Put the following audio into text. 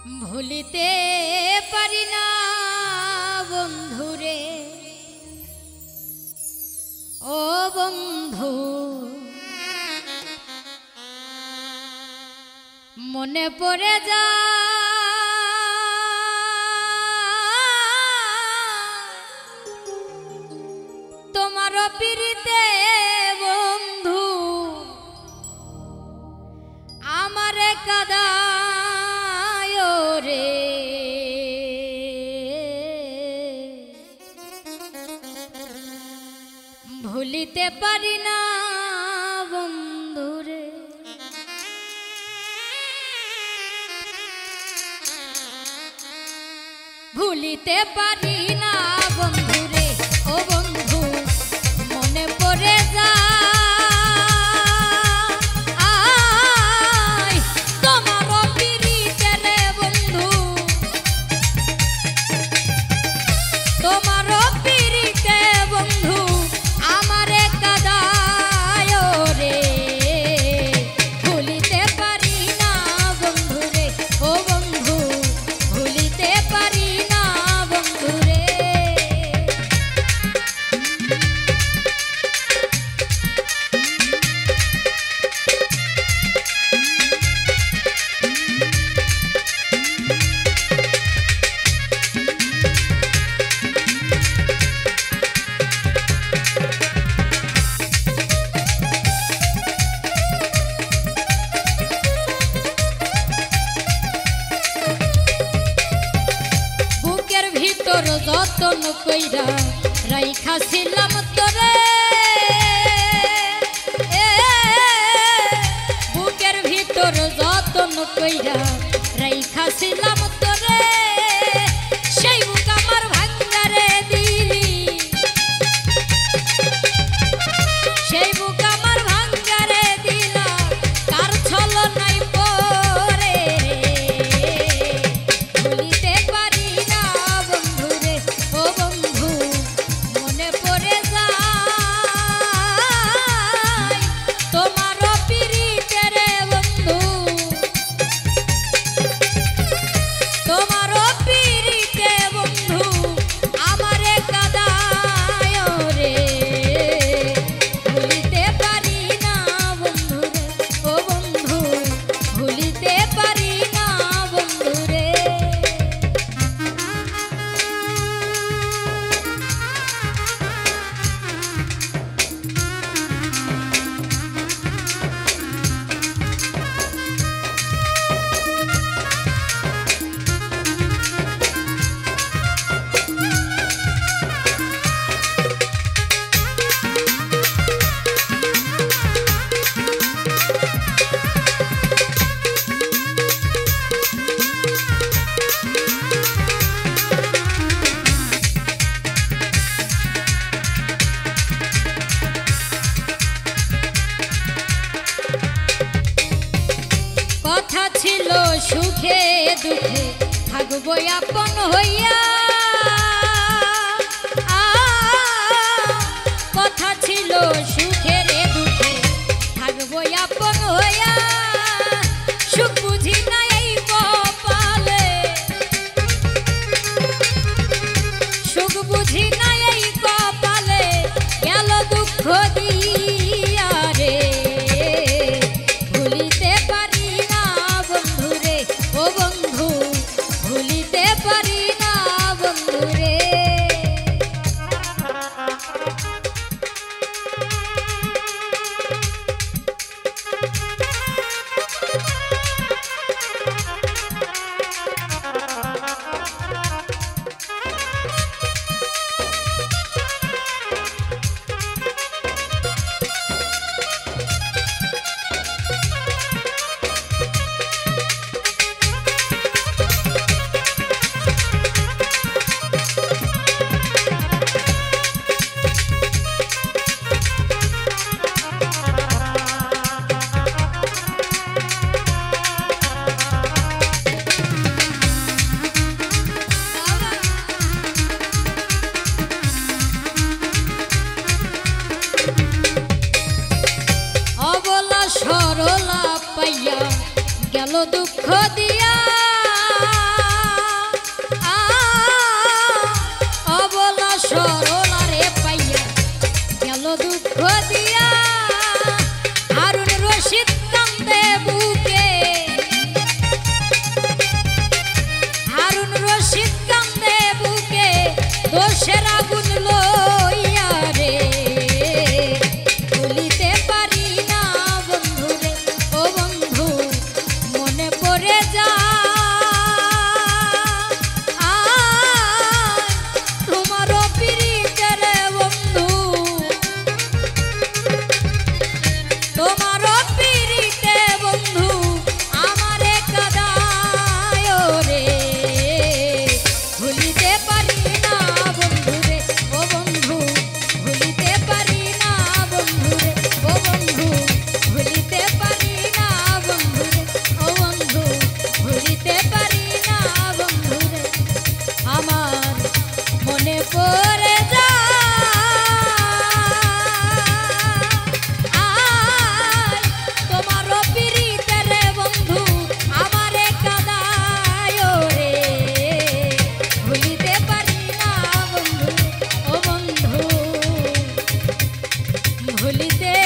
ভুলিতে পারি না বন্ধুরে, ও বন্ধু মনে পড়ে যা তোমার পিরিতে বন্ধু আমারে কাদায় রে। ভুলিতে পারি না বন্ধুরে, ভুলিতে পারি না বন্ধুরে, ও বন্ধু মনে পড়ে যা তোমার পিরিতে রে বন্ধু, তোমার পিরিতে বন্ধু আমারে কাদায় রে। ভুলিতে পারি না বন্ধুরে, ও বন্ধু ভুলিতে পারি না বন্ধুরে। যতন কইরা রাইখাছিলাম তোরে, বুকের ভিতর যতন কইরা রাইখাছিলাম তোরে, সেই বুক আমার ভাঙ্গারে দিলি, সেই বুক আমার ভাঙ্গারে দিলা কার ছলনায় পড়ে রে। ভুলিতে পারি না বন্ধুরে, ও বন্ধু মনে পড়ে যায় তোমার পিরিতে রে বন্ধু, তোমার পিরিতে বন্ধু আমারে কাদায় রে। ভুলিতে পারি না বন্ধুরে, ও বন্ধু ভুলিতে পারি না বন্ধুরে। কথা ছিল সুখে দুঃখে থাকবো আপন হইয়া, কথা ছিল সুখে রে দুঃখে থাকবো আপন হইয়া, সুখ বুঝি না এই কপালে, সুখ বুঝি না এই কপালে গেল দুঃখ দিয়া রে। ভুলিতে পারি না বন্ধুরে, ও বন্ধু ভুলিতে পারি না বন্ধুরে। সরলা পাইয়া গেল দুঃখ দিয়া। বলিতে